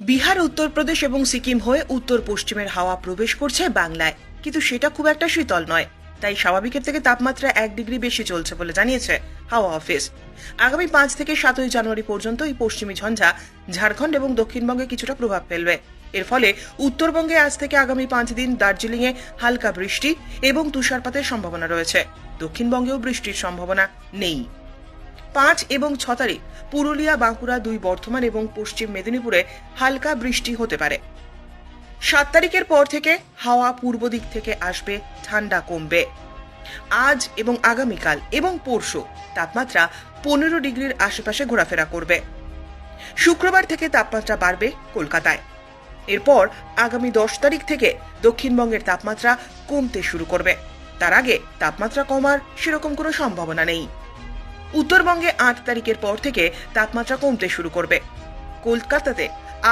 বিহার, উত্তরপ্রদেশ এবং সিকিম হয়ে উত্তর পশ্চিমের হাওয়া প্রবেশ করছে বাংলায়, কিন্তু সেটা খুব একটা শীতল নয়। তাই স্বাভাবিকের থেকে তাপমাত্রা 1 ডিগ্রি বেশি চলছে বলে জানিয়েছে হাওয়া অফিস। আগামী 5 থেকে 7 জানুয়ারি পর্যন্ত এই পশ্চিমী ঝঞ্ঝা ঝাড়খণ্ড এবং দক্ষিণবঙ্গে কিছুটা প্রভাব ফেলবে। এর ফলে উত্তরবঙ্গে আজ থেকে আগামী 5 দিন দার্জিলিংয়ে হালকা বৃষ্টি এবং তুষারপাতের সম্ভাবনা রয়েছে। দক্ষিণবঙ্গেও বৃষ্টির সম্ভাবনা নেই। 5 এবং 6 তারিখ পুরুলিয়া, বাঁকুড়া, 2 বর্ধমান এবং পশ্চিম মেদিনীপুরে হালকা বৃষ্টি হতে পারে। 7 তারিখের পর থেকে হাওয়া পূর্ব দিক থেকে আসবে, ঠান্ডা কমবে। আজ এবং আগামীকাল এবং পরশু তাপমাত্রা 15 ডিগ্রির আশেপাশে ঘোরাফেরা করবে। শুক্রবার থেকে তাপমাত্রা বাড়বে কলকাতায়। এরপর আগামী 10 তারিখ থেকে দক্ষিণবঙ্গের তাপমাত্রা কমতে শুরু করবে। তার আগে তাপমাত্রা কমার সেরকম কোনো সম্ভাবনা নেই। উত্তরবঙ্গে 8 তারিখের পর থেকে তাপমাত্রা কমতে শুরু করবে। কলকাতাতে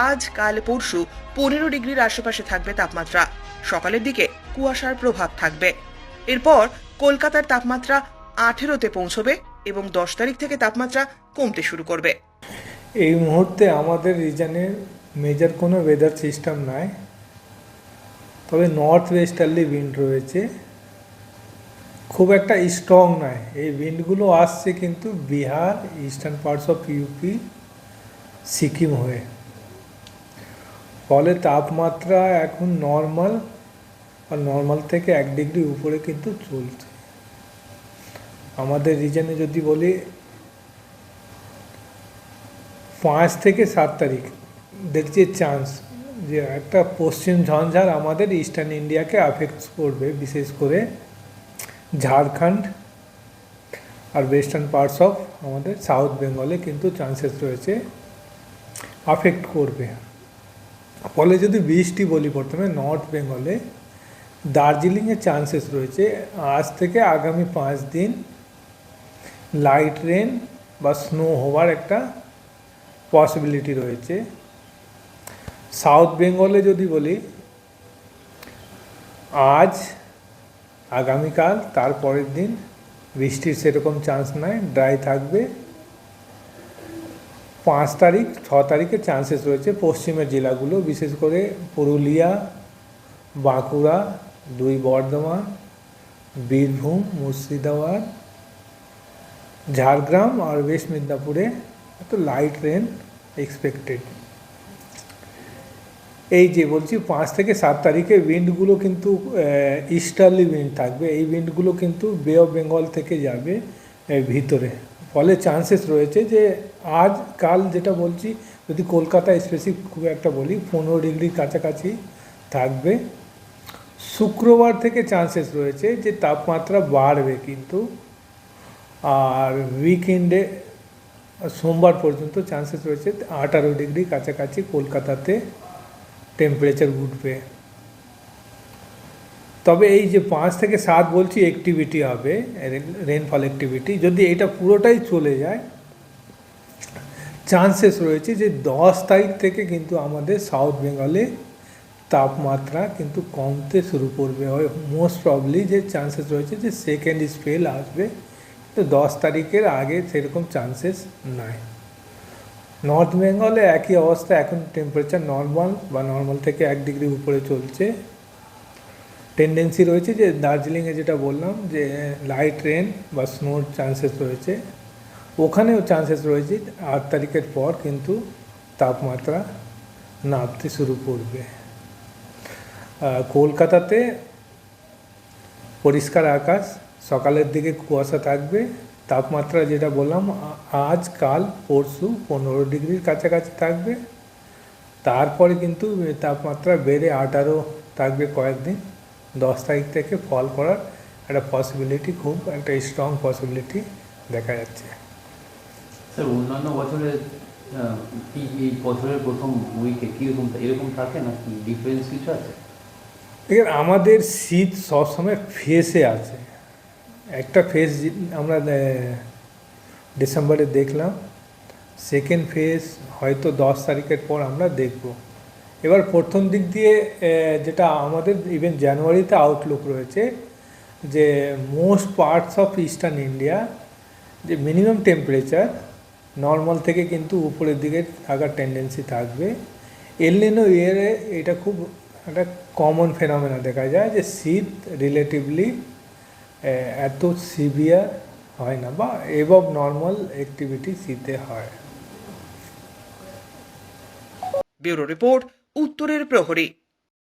আজ, কাল, পরশু 15 ডিগ্রির আশেপাশে থাকবে তাপমাত্রা। সকালের দিকে কুয়াশার প্রভাব থাকবে। এরপর কলকাতার তাপমাত্রা 18তে পৌঁছবে এবং 10 তারিখ থেকে তাপমাত্রা কমতে শুরু করবে। এই মুহূর্তে আমাদের রিজনে মেজর কোনো ওয়েদার সিস্টেম নাই, তবে নর্থ ওয়েস্টার্লি উইন্ড রয়েছে, খুব একটা স্ট্রং নয়। এই উইন্ডগুলো আসছে কিন্তু Bihar, eastern parts of UP, Sikkim হয়ে। ফলে তাপমাত্রা এখন নর্মাল আর নর্মাল থেকে 1 ডিগ্রি উপরে কিন্তু চলছে। আমাদের রিজনে যদি বলি 5 থেকে 7 তারিখ দেখছি চান্স যে একটা পশ্চিম ঝঞ্ঝার আমাদের ইস্টার্ন ইন্ডিয়াকে আফেক্ট করবে, বিশেষ করে ঝাড়খণ্ড আর ওয়েস্টার্ন পার্টস অফ আমাদের সাউথ বেঙ্গলে কিন্তু চান্সেস রয়েছে আফেক্ট করবে। ফলে যদি বৃষ্টি বলি, প্রথমে নর্থ বেঙ্গলে দার্জিলিংয়ে চান্সেস রয়েছে আজ থেকে আগামী 5 দিন লাইট রেন বা স্নো হওয়ার একটা পসিবিলিটি রয়েছে। সাউথ বেঙ্গলে যদি বলি আজ, আগামীকাল, তারপরের দিন বৃষ্টির সেরকম চান্স নাই, ড্রাই থাকবে। 5 তারিখ, 6 তারিখে চান্সেস রয়েছে পশ্চিমের জেলাগুলো, বিশেষ করে পুরুলিয়া, বাঁকুড়া, 2 বর্ধমান, বীরভূম, মুর্শিদাবাদ, ঝাড়গ্রাম আর ওয়েস্ট মেদিনীপুরে তো লাইট রেন এক্সপেক্টেড। এই যে বলছি 5 থেকে 7 তারিখে উইন্ডগুলো কিন্তু ইস্টার্লি উইন্ড থাকবে। এই উইন্ডগুলো কিন্তু বে অফ বেঙ্গল থেকে যাবে ভিতরে। ফলে চান্সেস রয়েছে যে আজ, কাল যেটা বলছি, যদি কলকাতা স্পেসিফিক খুব একটা বলি 15 ডিগ্রির কাছাকাছি থাকবে। শুক্রবার থেকে চান্সেস রয়েছে যে তাপমাত্রা বাড়বে কিন্তু, আর উইকেন্ডে সোমবার পর্যন্ত চান্সেস রয়েছে 18 ডিগ্রি কাছাকাছি কলকাতাতে টেম্পারেচার উঠবে। তবে এই যে 5 থেকে 7 বলছি অ্যাক্টিভিটি হবে, রেনফল অ্যাক্টিভিটি, যদি এটা পুরোটাই চলে যায় চান্সেস রয়েছে যে 10 তারিখ থেকে কিন্তু আমাদের সাউথ বেঙ্গলে তাপমাত্রা কিন্তু কমতে শুরু করবে। মোস্ট প্রবলি যে চান্সেস রয়েছে যে সেকেন্ড স্পেল আসবে, তো 10 তারিখের আগে সেরকম চান্সেস নাই। নর্থ বেঙ্গলে একই অবস্থা, এখন টেম্পারেচার নর্মাল বা নর্মাল থেকে 1 ডিগ্রি উপরে চলছে। টেন্ডেন্সি রয়েছে যে দার্জিলিংয়ে যেটা বললাম যে লাইট রেন বা স্নোর চান্সেস রয়েছে, ওখানেও চান্সেস রয়েছে 8 তারিখের পর কিন্তু তাপমাত্রা নামতে শুরু করবে। কলকাতাতে পরিষ্কার আকাশ, সকালের দিকে কুয়াশা থাকবে। তাপমাত্রা যেটা বললাম আজ, কাল, পরশু 15 ডিগ্রির কাছাকাছি থাকবে। তারপরে কিন্তু তাপমাত্রা বেড়ে 18 থাকবে কয়েকদিন। 10 তারিখ থেকে ফল করার একটা পসিবিলিটি, খুব একটা স্ট্রং পসিবিলিটি দেখা যাচ্ছে। স্যার, অন্যান্য বছরে এই বছরের প্রথম উইকে কীরকম এরকম থাকে না, কি ডিফারেন্স কিছু আছে? দেখেন, আমাদের শীত সবসময় ফেসে আছে। একটা ফেজ আমরা ডিসেম্বরে দেখলাম, সেকেন্ড ফেজ হয়তো 10 তারিখের পর আমরা দেখব। এবার প্রথম দিক দিয়ে যেটা আমাদের ইভেন জানুয়ারিতে আউটলুক রয়েছে যে most parts of eastern India যে মিনিমাম টেম্পারেচার নর্মাল থেকে কিন্তু উপরের দিকে থাকার টেন্ডেন্সি থাকবে। এলনিনো ইয়ারে এটা খুব একটা কমন ফেনোমেনা দেখা যায় যে শীত রিলেটিভলি এত সিভিয়ার হয় না বা এবভ নর্মাল অ্যাক্টিভিটি শীতে হয়। ব্যুরো রিপোর্ট, উত্তরের প্রহরী।